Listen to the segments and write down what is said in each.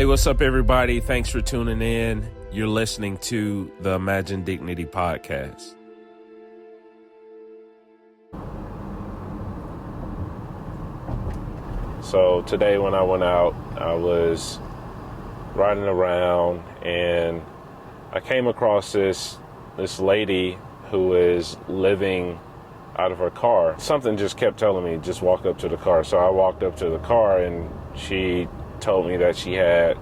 Hey, what's up, everybody? Thanks for tuning in. You're listening to the Imagine Dignity podcast. So today when I went out, I was riding around and I came across this lady who is living out of her car. Something just kept telling me, just walk up to the car. So I walked up to the car and she told me that she had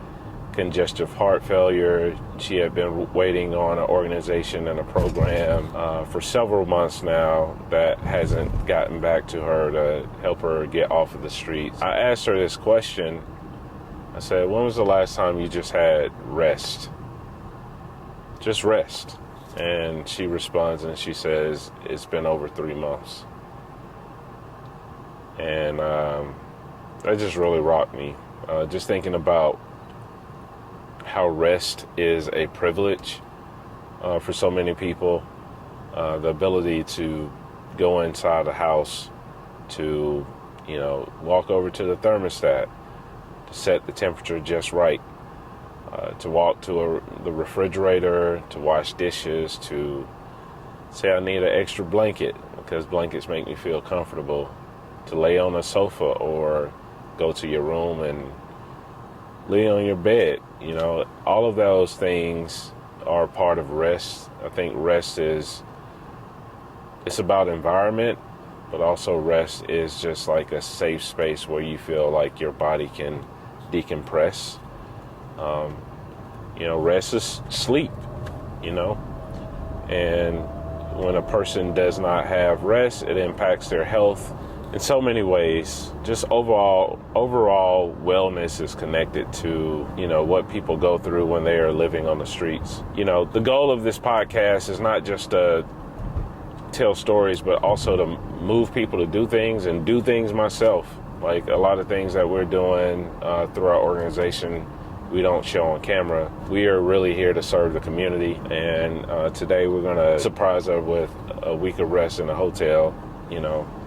congestive heart failure. She had been waiting on an organization and a program for several months now that hasn't gotten back to her to help her get off of the streets. I asked her this question. I said, when was the last time you just had rest? Just rest. And she responds and she says, it's been over 3 months. And that just really rocked me. Just thinking about how rest is a privilege for so many people. The ability to go inside a house, to, walk over to the thermostat, to set the temperature just right, to walk to the refrigerator, to wash dishes, to say I need an extra blanket because blankets make me feel comfortable, to lay on a sofa or go to your room and lay on your bed. All of those things are part of rest. I think rest it's about environment, but also rest is just like a safe space where you feel like your body can decompress. Rest is sleep, and when a person does not have rest, it impacts their health in so many ways. Just overall wellness is connected to, what people go through when they are living on the streets. The goal of this podcast is not just to tell stories, but also to move people to do things and do things myself. Like a lot of things that we're doing through our organization, we don't show on camera. We are really here to serve the community. And today we're going to surprise her with a week of rest in a hotel.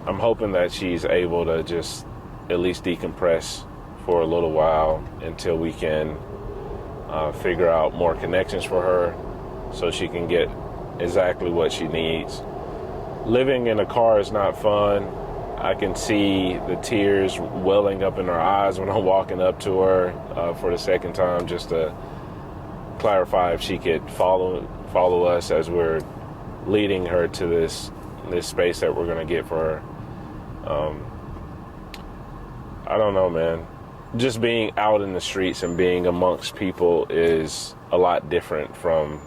I'm hoping that she's able to just at least decompress for a little while until we can figure out more connections for her so she can get exactly what she needs. Living in a car is not fun. I can see the tears welling up in her eyes when I'm walking up to her for the second time, just to clarify if she could follow us as we're leading her to this space that we're going to get for her. I don't know, man. Just being out in the streets and being amongst people is a lot different from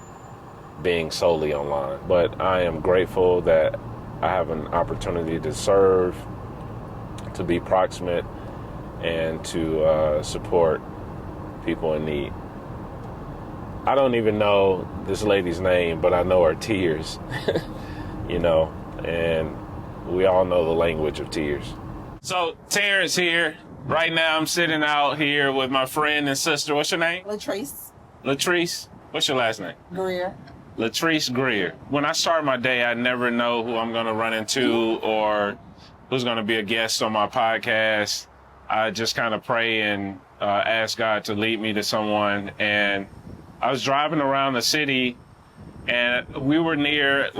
being solely online. But I am grateful that I have an opportunity to serve, to be proximate, and to support people in need. I don't even know this lady's name, but I know her tears, and we all know the language of tears. So Terrence here. Right now I'm sitting out here with my friend and sister. What's your name? Latrice. Latrice? What's your last name? Greer. Latrice Greer. When I start my day, I never know who I'm going to run into or who's going to be a guest on my podcast. I just kind of pray and ask God to lead me to someone. And I was driving around the city and we were near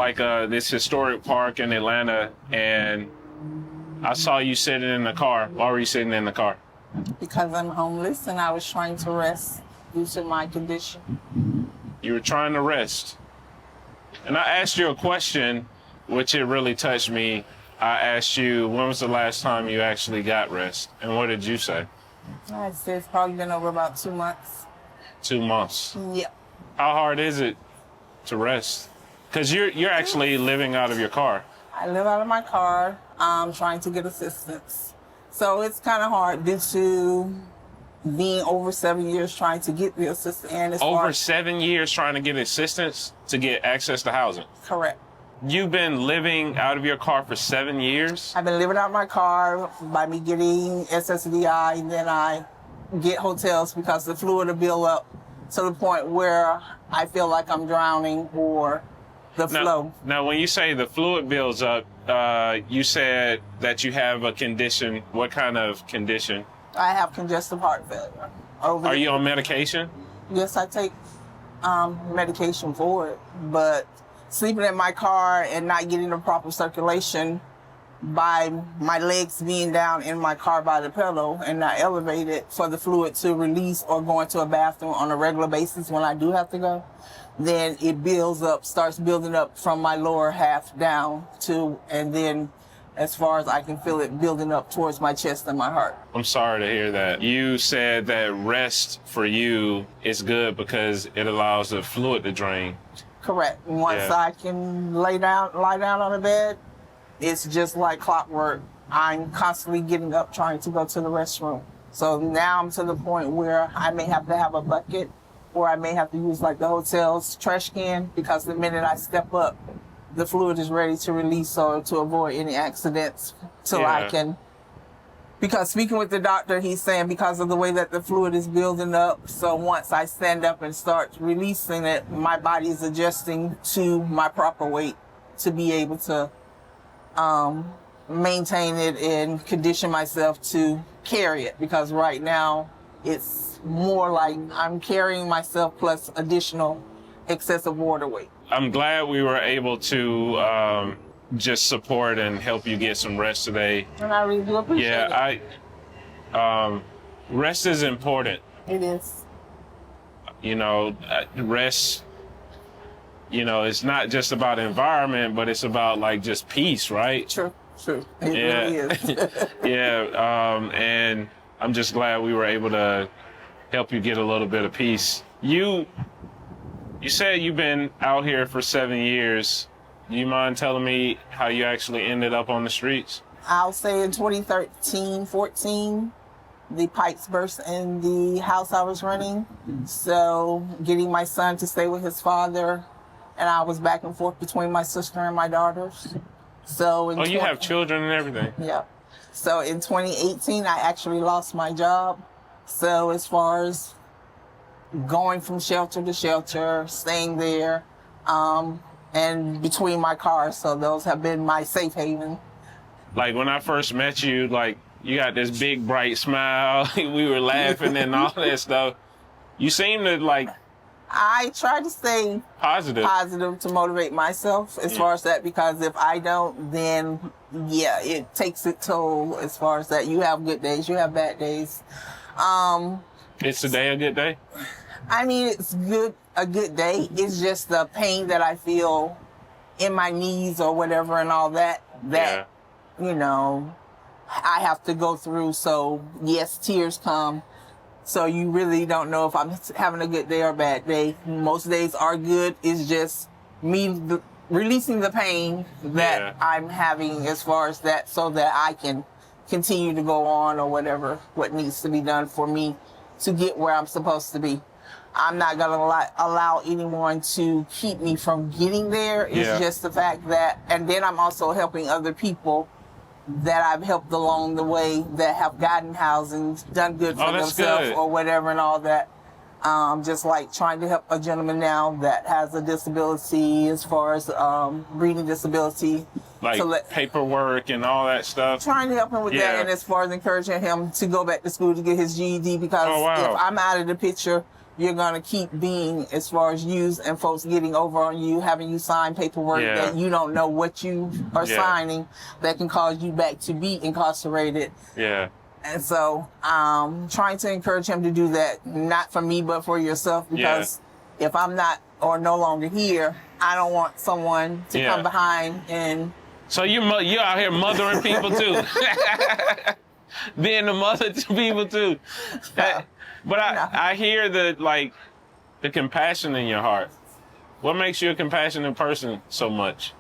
this historic park in Atlanta, and I saw you sitting in the car. Why were you sitting in the car? Because I'm homeless and I was trying to rest due to my condition. You were trying to rest. And I asked you a question, which it really touched me. I asked you, when was the last time you actually got rest? And what did you say? I said it's probably been over about 2 months. 2 months? Yep. How hard is it to rest? Because you're actually living out of your car. I live out of my car. I'm trying to get assistance. So it's kind of hard due to being over 7 years trying to get the assistance. And it's over hard. 7 years trying to get assistance to get access to housing? Correct. You've been living out of your car for 7 years? I've been living out of my car by me getting SSDI, and then I get hotels because the fluid will build up to the point where I feel like I'm drowning or the flow. Now, when you say the fluid builds up, you said that you have a condition. What kind of condition? I have congestive heart failure. over. Are you on medication? Yes, I take medication for it, but sleeping in my car and not getting the proper circulation by my legs being down in my car by the pillow and not elevated for the fluid to release, or going to a bathroom on a regular basis when I do have to go, then it starts building up from my lower half down to, and then as far as I can feel it building up towards my chest and my heart. I'm sorry to hear that. You said that rest for you is good because it allows the fluid to drain. Correct. Once I can lie down on the bed, it's just like clockwork. I'm constantly getting up trying to go to the restroom. So now I'm to the point where I may have to have a bucket, or I may have to use like the hotel's trash can, because the minute I step up, the fluid is ready to release, or to avoid any accidents till I can. Because speaking with the doctor, he's saying because of the way that the fluid is building up, so once I stand up and start releasing it, my body is adjusting to my proper weight to be able to maintain it and condition myself to carry it. Because right now it's more like I'm carrying myself plus additional excessive water weight. I'm glad we were able to just support and help you get some rest today. And I really do appreciate it. Yeah, rest is important. It is. You know, rest, you know, it's not just about environment, but it's about like just peace, right? True. It really is. Yeah, and I'm just glad we were able to help you get a little bit of peace. You said you've been out here for 7 years. Do you mind telling me how you actually ended up on the streets? I'll say in 2013, 14, the pipes burst in the house I was renting. So getting my son to stay with his father, and I was back and forth between my sister and my daughters. So you have children and everything? Yeah. So in 2018, I actually lost my job. So as far as going from shelter to shelter, staying there, and between my cars. So those have been my safe haven. Like when I first met you, like you got this big bright smile. We were laughing and all that stuff. You seem to like... I try to stay positive to motivate myself as far as that, because if I don't, then it takes its toll as far as that. You have good days, you have bad days. Is today a good day? I mean, it's a good day. It's just the pain that I feel in my knees or whatever and all that, you know, I have to go through. So yes, tears come. So you really don't know if I'm having a good day or a bad day. Most days are good. It's just me releasing the pain that I'm having as far as that, so that I can continue to go on or whatever, what needs to be done for me to get where I'm supposed to be. I'm not going to allow anyone to keep me from getting there. It's just the fact that, and then I'm also helping other people that I've helped along the way that have gotten housing, done good for themselves or whatever and all that. Just like trying to help a gentleman now that has a disability as far as reading disability. Like paperwork and all that stuff? Trying to help him with that, and as far as encouraging him to go back to school to get his GED, because if I'm out of the picture, you're going to keep being, as far as used and folks getting over on you, having you sign paperwork that you don't know what you are signing, that can cause you back to be incarcerated. Yeah. And so trying to encourage him to do that, not for me, but for yourself, because if I'm not or no longer here, I don't want someone to come behind and... So you're out here mothering people too. Being the mother to people too. But I hear the compassion in your heart. What makes you a compassionate person so much?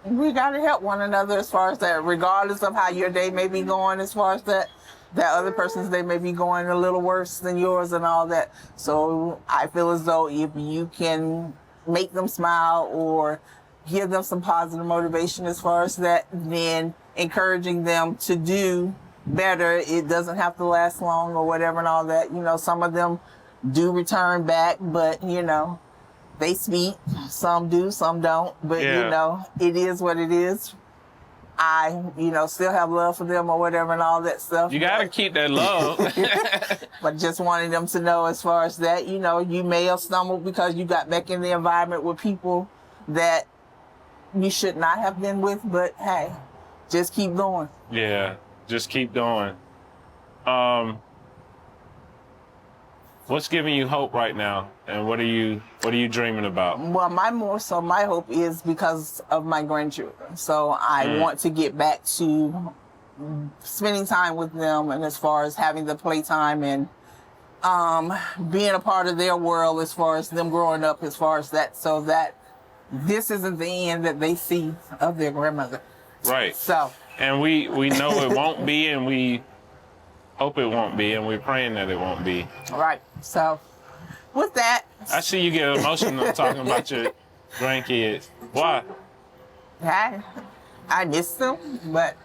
We got to help one another as far as that, regardless of how your day may be going, as far as that other person's day may be going a little worse than yours and all that. So I feel as though if you can make them smile or give them some positive motivation as far as that, then encouraging them to do better. It doesn't have to last long or whatever and all that. You know, some of them do return back, but you know, they speak. Some do, some don't. But you know, it is what it is. I, still have love for them or whatever and all that stuff. You got to keep that love. But just wanting them to know as far as that, you may have stumbled because you got back in the environment with people that you should not have been with, but hey, just keep going. Yeah, just keep going. What's giving you hope right now, and what are you dreaming about? Well, my hope is because of my grandchildren. So I want to get back to spending time with them, and as far as having the playtime and being a part of their world, as far as them growing up, as far as that, so that this isn't the end that they see of their grandmother. Right. So. And we know it won't be, and we hope it won't be, and we're praying that it won't be. Right. So, with that. I see you get emotional talking about your grandkids. Why? I miss them, but,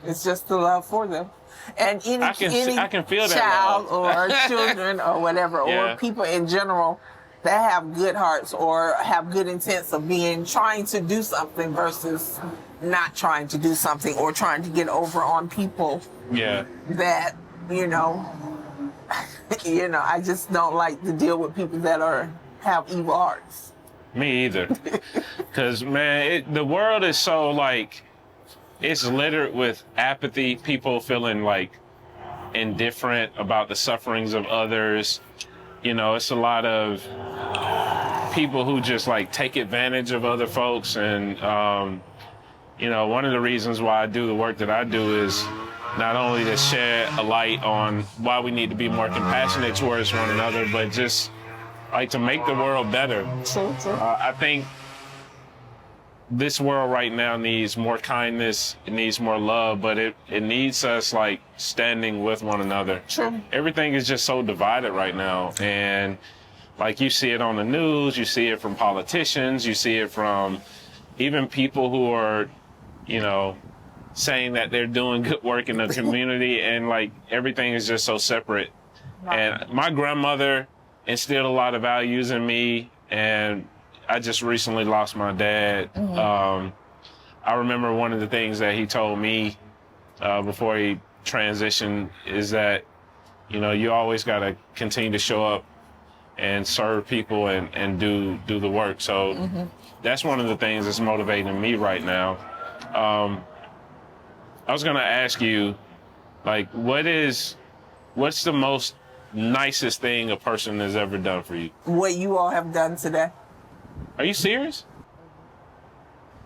it's just the love for them. And I can feel that child love. or children or whatever, or people in general that have good hearts or have good intents of trying to do something versus not trying to do something or trying to get over on people. Yeah. That, I just don't like to deal with people that have evil hearts. Me either. Because, man, the world is so, it's littered with apathy, people feeling, indifferent about the sufferings of others. It's a lot of people who just, take advantage of other folks. And, one of the reasons why I do the work that I do is not only to shed a light on why we need to be more compassionate towards one another, but just to make the world better. True. I think this world right now needs more kindness, it needs more love, but it needs us standing with one another. True. Everything is just so divided right now, and you see it on the news, you see it from politicians, you see it from even people who are, saying that they're doing good work in the community, and everything is just so separate. Right. And my grandmother instilled a lot of values in me, and I just recently lost my dad. Mm-hmm. I remember one of the things that he told me before he transitioned is that, you always got to continue to show up and serve people and do the work. So that's one of the things that's motivating me right now. I was going to ask you, what's the most nicest thing a person has ever done for you? What you all have done today. Are you serious?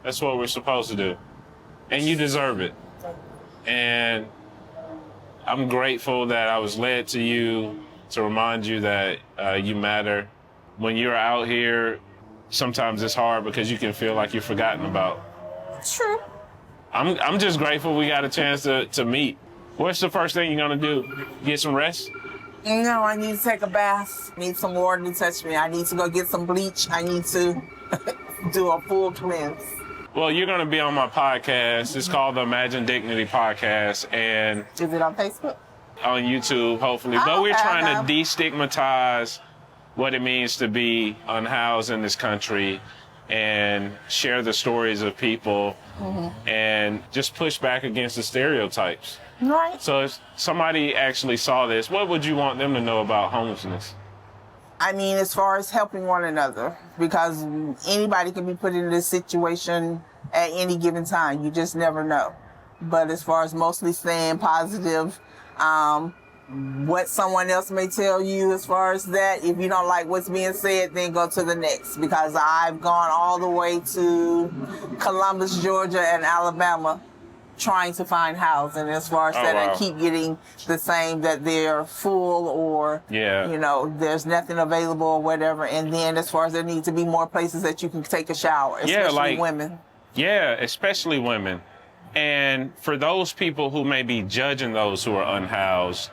That's what we're supposed to do. And you deserve it. And I'm grateful that I was led to you to remind you that you matter. When you're out here, sometimes it's hard because you can feel like you're forgotten about. True. I'm just grateful we got a chance to meet. What's the first thing you're gonna do? Get some rest? No, I need to take a bath. Need some water to touch me. I need to go get some bleach. I need to do a full cleanse. Well, you're gonna be on my podcast. It's called the Imagine Dignity Podcast, and is it on Facebook? On YouTube, hopefully. But we're trying to destigmatize what it means to be unhoused in this country and share the stories of people and just push back against the stereotypes. Right. So if somebody actually saw this, what would you want them to know about homelessness? I mean, as far as helping one another, because anybody can be put in this situation at any given time. You just never know. But as far as mostly staying positive, what someone else may tell you as far as that, if you don't like what's being said, then go to the next. Because I've gone all the way to Columbus, Georgia, and Alabama trying to find housing. As far as I keep getting the same, that they're full or, there's nothing available or whatever. And then as far as there need to be more places that you can take a shower, especially women. Yeah, especially women. And for those people who may be judging those who are unhoused,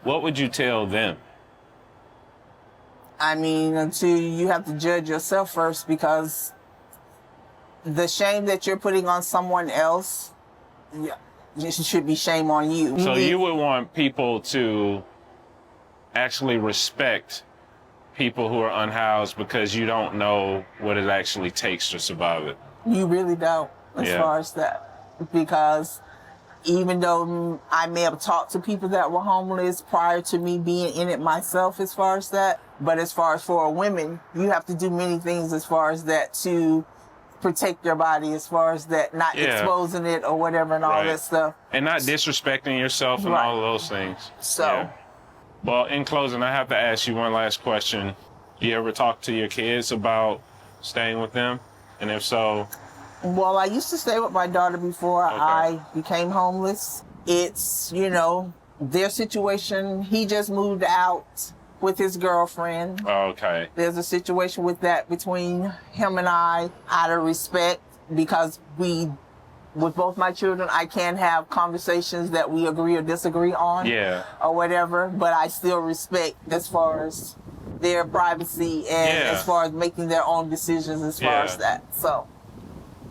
what would you tell them? I mean, until you have to judge yourself first, because the shame that you're putting on someone else, it should be shame on you. So you would want people to actually respect people who are unhoused because you don't know what it actually takes to survive it. You really don't, as far as that. because even though I may have talked to people that were homeless prior to me being in it myself as far as that, but as far as for women, you have to do many things as far as that to protect your body, as far as that, not exposing it or whatever and all that stuff. And not disrespecting yourself and all of those things. So. Well, in closing, I have to ask you one last question. Do you ever talk to your kids about staying with them? And if so... Well, I used to stay with my daughter before I became homeless. It's, you know, their situation. He just moved out with his girlfriend. Okay. There's a situation with that between him and I, out of respect, because with both my children, I can have conversations that we agree or disagree on. Or whatever, but I still respect as far as their privacy and as far as making their own decisions as far as that. So.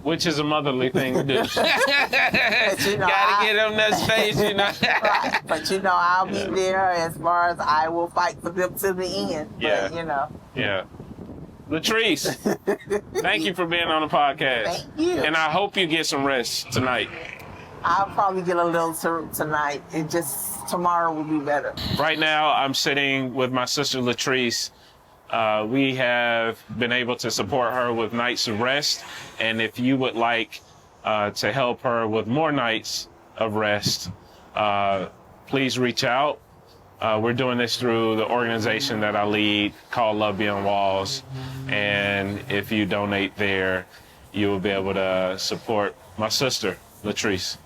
Which is a motherly thing to do. But, you know, gotta get them that space, you know. Right. But you know, I'll be there as far as I will fight for them to the end. But, you know. Yeah. Latrice, thank you for being on the podcast. Thank you. And I hope you get some rest tonight. I'll probably get a little tonight. Tomorrow will be better. Right now, I'm sitting with my sister Latrice. We have been able to support her with nights of rest. And if you would like to help her with more nights of rest, please reach out. We're doing this through the organization that I lead called Love Beyond Walls. And if you donate there, you will be able to support my sister, Latrice.